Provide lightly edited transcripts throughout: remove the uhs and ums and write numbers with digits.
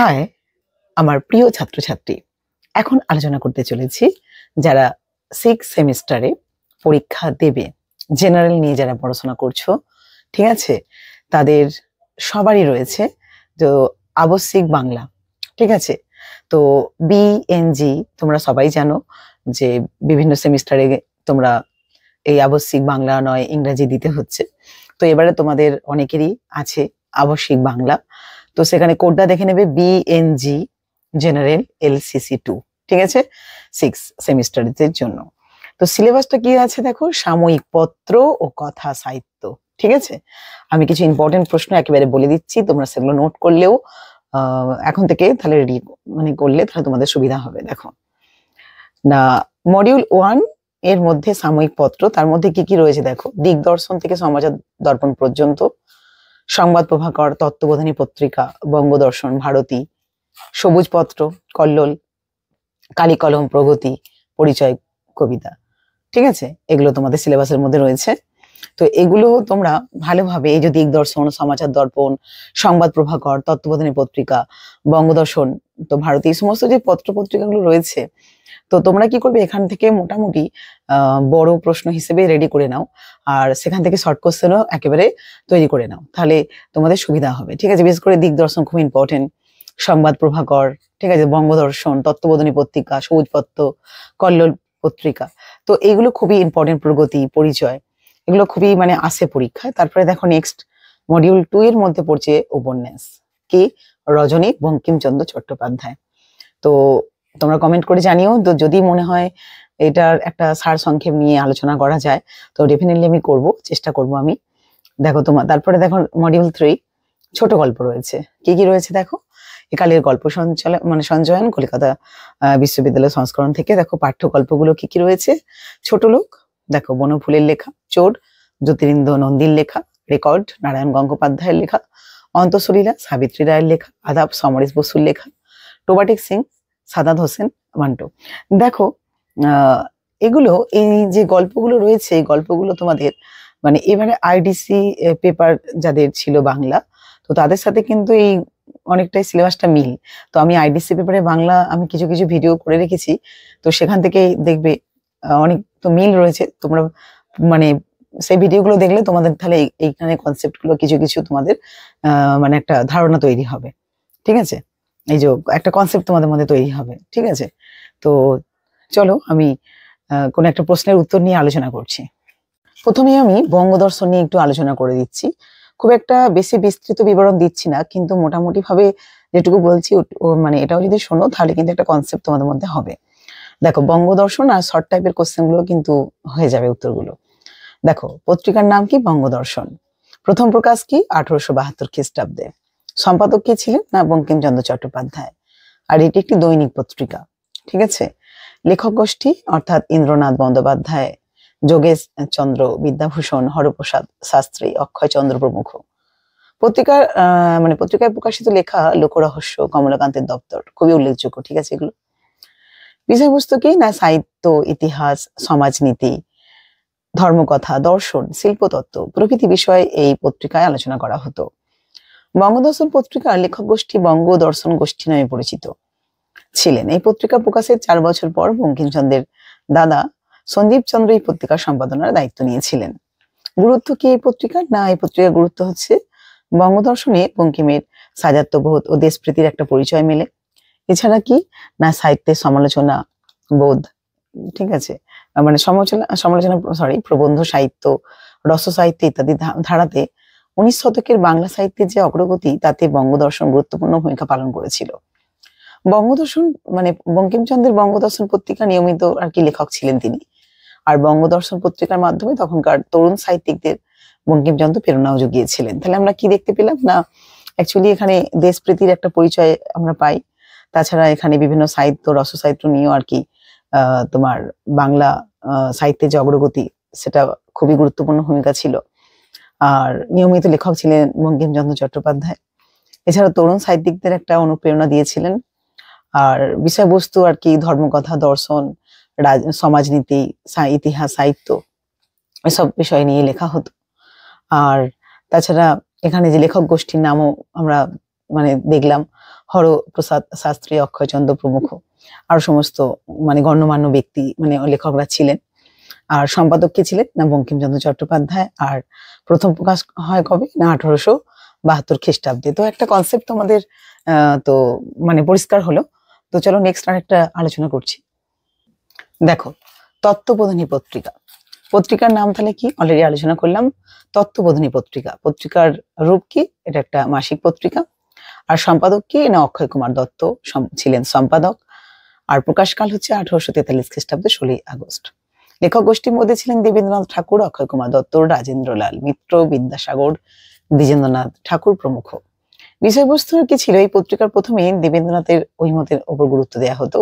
High, আমার প্রিয় ছাত্রছাত্রী। এখন আলোচনা করতে চলেছি যারা 6 সেমিস্টারে পরীক্ষা দেবে, জেনারেল নিয়ে যারা পড়াশোনা করছো, ঠিক আছে? তাদের সবারই রয়েছে তো আবশ্যিক বাংলা, ঠিক আছে? তো বিএনজি তোমরা সবাই জানো যে বিভিন্ন সেমিস্টারে তোমরা এই আবশ্যিক বাংলা নয় ইংরেজি দিতে হচ্ছে। তো এবারে তোমাদের অনেকেরই আছে আবশ্যিক বাংলা। তো সেখানে কোডটা দেখে নেবে বিএনজি জেনারেল LCC2, ঠিক আছে? 6 সেমিস্টারের জন্য। তো সিলেবাসটা কি আছে দেখো, সাময়িক পত্র ও কথা সাহিত্য, ঠিক আছে? আমি কিছু ইম্পর্টেন্ট প্রশ্ন একেবারে বলে দিচ্ছি, তোমরা সেগুলো নোট করলেও এখন থেকে তাহলে রেডি করলে তাহলে তোমাদের সুবিধা হবে। দেখো না, মডিউল 1 এর মধ্যে সাময়িক পত্র, তার মধ্যে কি কি রয়েছে দেখো, দিগদর্শন থেকে সমাচার দর্পণ পর্যন্ত, সংবাদ প্রভাকর, তত্ত্ববোধিনী পত্রিকা, বঙ্গদর্শন, ভারতী, সবুজ পত্র, কল্লোল, কালিকলম, প্রগতি, পরিচয়, কবিতা, ঠিক আছে? এগুলো তোমাদের সিলেবাসের মধ্যে রয়েছে। তো এগুলো তোমরা ভালোভাবে, এই যে দিগদর্শন, সমাচার দর্পণ, সংবাদ প্রভাকর, তত্ত্ববোধিনী পত্রিকা, বঙ্গদর্শন, তো ভারতী, এই সমস্ত যে পত্র পত্রিকাগুলো রয়েছে, তো তোমরা কি করবে, এখান থেকে মোটামুটি বড় প্রশ্ন হিসেবে রেডি করে নাও, আর সেখান থেকে শর্ট কোশ্চেনও একেবারে তৈরি করে নাও, তাহলে তোমাদের সুবিধা হবে, ঠিক আছে? বিশেষ করে দিগদর্শন খুব ইম্পর্টেন্ট, সংবাদ প্রভাকর, ঠিক আছে, বঙ্গদর্শন, তত্ত্ববোধিনী পত্রিকা, সবুজ পত্র, কল্লোল পত্রিকা, তো এইগুলো খুবই ইম্পর্টেন্ট, প্রগতি, পরিচয়, এগুলো খুবই মানে আসে পরীক্ষায়। তারপরে দেখো নেক্সট মডিউল 2 এর মধ্যে পড়ছে উপন্যাস, কি রজনী বঙ্কিমচন্দ্র চট্টোপাধ্যায়। তো তোমরা কমেন্ট করে জানিও, তো যদি মনে হয় এটার একটা সার সংক্ষেপ নিয়ে আলোচনা করা যায় তো ডেফিনেটলি আমি করব, চেষ্টা করব আমি। দেখো তারপরে দেখো মডিউল 3 ছোট গল্প রয়েছে, কি কি রয়েছে দেখো, একালের গল্প সঞ্চয়ন কলকাতা বিশ্ববিদ্যালয় সংস্করণ থেকে। দেখো পাঠ্য গল্পগুলো কি কি রয়েছে, ছোট লোক, দেখো বনফুলের লেখা, চোর জ্যোতিরিন্দ্র নন্দীর লেখা, রেকর্ড নারায়ণ গঙ্গোপাধ্যায়ের লেখা, অন্তঃসলীলা সাবিত্রী রায়ের লেখা, আদাব সমরেশ বসুর লেখা, টোবাটিক সিং সাদাত হোসেন মান্টো। দেখো এগুলো, এই যে গল্পগুলো রয়েছে, এই গল্পগুলো তোমাদের মানে এবারে আইডিসি পেপার যাদের ছিল বাংলা, তো তাদের সাথে কিন্তু এই অনেকটাই সিলেবাসটা মিল। তো আমি আইডিসি পেপারে বাংলা আমি কিছু কিছু ভিডিও করে রেখেছি, তো সেখান থেকে দেখবে অনেক তো মিল রয়েছে। তোমরা মানে সেই ভিডিওগুলো দেখলে তোমাদের তাহলে এইখানে কনসেপ্ট গুলো কিছু কিছু তোমাদের মানে একটা ধারণা তৈরি হবে, ঠিক আছে? এই যে একটা কনসেপ্ট তোমাদের মধ্যে তৈরি হবে, ঠিক আছে? তো চলো আমি কোন একটা প্রশ্নের উত্তর নিয়ে আলোচনা করছি। প্রথমে আমি বঙ্গদর্শন নিয়ে একটু আলোচনা করে দিচ্ছি, খুব একটা বেশি বিস্তৃত বিবরণ দিচ্ছি না, কিন্তু মোটামুটি ভাবে যেটুকু বলছি মানে এটাও যদি শোনো তাহলে কিন্তু একটা কনসেপ্ট তোমাদের মধ্যে হবে। দেখো বঙ্গদর্শন আর শর্ট টাইপের কোশ্চেন গুলো কিন্তু হয়ে যাবে উত্তরগুলো। দেখো পত্রিকার নাম কি, বঙ্গদর্শন। প্রথম প্রকাশ কি, 1872 খ্রিস্টাব্দে। সম্পাদক কি ছিলেন না, বঙ্কিমচন্দ্র চট্টোপাধ্যায়। আর এটি একটি দৈনিক পত্রিকা, ঠিক আছে? লেখক গোষ্ঠী অর্থাৎ ইন্দ্রনাথ বন্দ্যোপাধ্যায়, যোগেশ চন্দ্র, বিদ্যাভূষণ, হরপ্রসাদ শাস্ত্রী, অক্ষয় চন্দ্র প্রমুখ। পত্রিকার মানে পত্রিকায় প্রকাশিত লেখা লোকরহস্য, কমলাকান্তের দপ্তর, খুবই উল্লেখযোগ্য, ঠিক আছে? এগুলো বিষয়বস্তু কি না, সাহিত্য, ইতিহাস, সমাজনীতি, ধর্মকথা, দর্শন, শিল্পতত্ত্ব প্রভৃতি বিষয়ে এই পত্রিকায় আলোচনা করা হতো। বঙ্গদর্শন পত্রিকার লেখক গোষ্ঠী বঙ্গদর্শন গোষ্ঠী নামে পরিচিত ছিলেন। এই পত্রিকা প্রকাশের 4 বছর পর বঙ্কিমচন্দ্রের দাদা সন্দীপ চন্দ্র এই পত্রিকার সম্পাদনার দায়িত্ব নিয়েছিলেন। গুরুত্ব কি এই পত্রিকার, না এই পত্রিকার গুরুত্ব হচ্ছে বঙ্গদর্শনে বঙ্কিমের সাজাত্যবোধ ও দেশপ্রীতির একটা পরিচয় মেলে। এছাড়া কি না, সাহিত্যের সমালোচনা বোধ, ঠিক আছে, মানে সমালোচনা প্রবন্ধ সাহিত্য, রস সাহিত্য ইত্যাদি ধারাতে 19 শতকের বাংলা সাহিত্যের যে অগ্রগতি, তাতে বঙ্গদর্শন গুরুত্বপূর্ণ ভূমিকা পালন করেছিল। বঙ্গদর্শন মানে বঙ্কিমচন্দ্রের বঙ্গদর্শন পত্রিকা নিয়মিত আর কি লেখক ছিলেন তিনি, আর বঙ্গদর্শন পত্রিকার মাধ্যমে তখনকার তরুণ সাহিত্যিকদের বঙ্কিমচন্দ্র প্রেরণাও জুগিয়েছিলেন। তাহলে আমরা কি দেখতে পেলাম না, অ্যাকচুয়ালি এখানে দেশপ্রীতির একটা পরিচয় আমরা পাই। তাছাড়া এখানে বিভিন্ন সাহিত্য, রস সাহিত্য নিয়েও আর কি তোমার বাংলা সাহিত্যের যে অগ্রগতি, সেটা খুবই গুরুত্বপূর্ণ ভূমিকা ছিল। আর নিয়মিত লেখক ছিলেন বঙ্কিমচন্দ্র চট্টোপাধ্যায়। এছাড়া তরুণ সাহিত্যিকদের একটা অনুপ্রেরণা দিয়েছিলেন। আর বিষয়বস্তু আর কি ধর্মকথা, দর্শন, সমাজনীতি, ইতিহাস, সাহিত্য, এসব বিষয় নিয়ে লেখা হতো। আর তাছাড়া এখানে যে লেখক গোষ্ঠীর নামও আমরা মানে দেখলাম হরপ্রসাদ শাস্ত্রী, অক্ষয়চন্দ্র প্রমুখ আরো সমস্ত মানে গণ্যমান্য ব্যক্তি মানে লেখকরা ছিলেন। আর সম্পাদক কে ছিলেন না বঙ্কিমচন্দ্র চট্টোপাধ্যায়। আর প্রথম প্রকাশ হয় কবে না 1872 খ্রিস্টাব্দে। তো একটা কনসেপ্ট তোমাদের তো মানে পরিষ্কার হলো। তো চলো নেক্সট আরেকটা আলোচনা করছি। দেখো, তত্ত্ববোধিনী পত্রিকা, পত্রিকার নাম তাহলে কি অলরেডি আলোচনা করলাম, তত্ত্ববোধিনী পত্রিকা। পত্রিকার রূপ কি? এটা একটা মাসিক পত্রিকা। আর সম্পাদক কি না অক্ষয় কুমার দত্ত ছিলেন সম্পাদক। আর প্রকাশকাল হচ্ছে 1843 খ্রিস্টাব্দে 16 আগস্ট। লেখক গোষ্ঠীর মধ্যে ছিলেন দেবেন্দ্রনাথ ঠাকুর, অক্ষয় কুমার দত্ত, রাজেন্দ্রলাল মিত্র, বিদ্যাসাগর, দ্বিজেন্দ্রনাথ ঠাকুর প্রমুখ। বিষয়বস্তু কি ছিল? এই পত্রিকার প্রথমে দেবেন্দ্রনাথের ঐমতের ওপর গুরুত্ব দেওয়া হতো,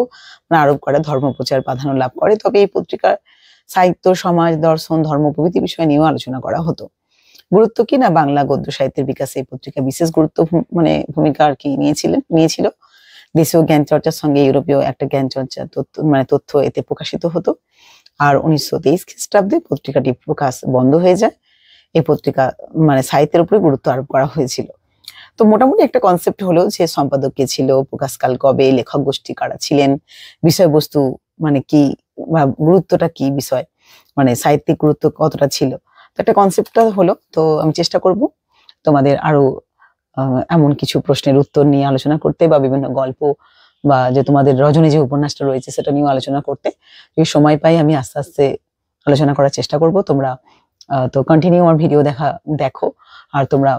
মানে আরোপ করে ধর্মপ্রচার প্রাধান্য লাভ করে। তবে এই পত্রিকার সাহিত্য, সমাজ, দর্শন, ধর্ম প্রভৃতি বিষয় নিয়েও আলোচনা করা হতো। গুরুত্ব কি না বাংলা গদ্য সাহিত্যের বিকাশে এই পত্রিকা বিশেষ গুরুত্ব মানে ভূমিকা আর কি নিয়েছিল। দেশীয় জ্ঞান চর্চার সঙ্গে ইউরোপীয় একটা জ্ঞান চর্চা তথ্য এতে প্রকাশিত হতো। আর 1923 খ্রিস্টাব্দে পত্রিকাটি প্রকাশ বন্ধ হয়ে যায়। এই পত্রিকা মানে সাহিত্যের উপরে গুরুত্ব আরোপ করা হয়েছিল। তো মোটামুটি একটা কনসেপ্ট হলো যে সম্পাদক কে ছিল, প্রকাশকাল কবে, লেখক গোষ্ঠী কারা ছিলেন, বিষয়বস্তু মানে কি বা গুরুত্বটা কি, বিষয় মানে সাহিত্যিক গুরুত্ব কতটা ছিল। তো একটা কনসেপ্টটা হলো। তো আমি চেষ্টা করব তোমাদের আরো এমন কিছু প্রশ্নের উত্তর নিয়ে আলোচনা করতে, বা বিভিন্ন গল্প বা যে তোমাদের রজনী যে উপন্যাসটা রয়েছে সেটা নিয়েও আলোচনা করতে। যদি সময় পাই আমি আস্তে আস্তে আলোচনা করার চেষ্টা করব। তোমরা তো কন্টিনিউ আমার ভিডিও দেখো। আর তোমরা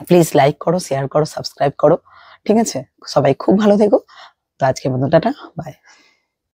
প্লিজ লাইক করো, শেয়ার করো, সাবস্ক্রাইব করো। ঠিক আছে? সবাই খুব ভালো থেকো। তো আজকের মতো টাটা, বাই।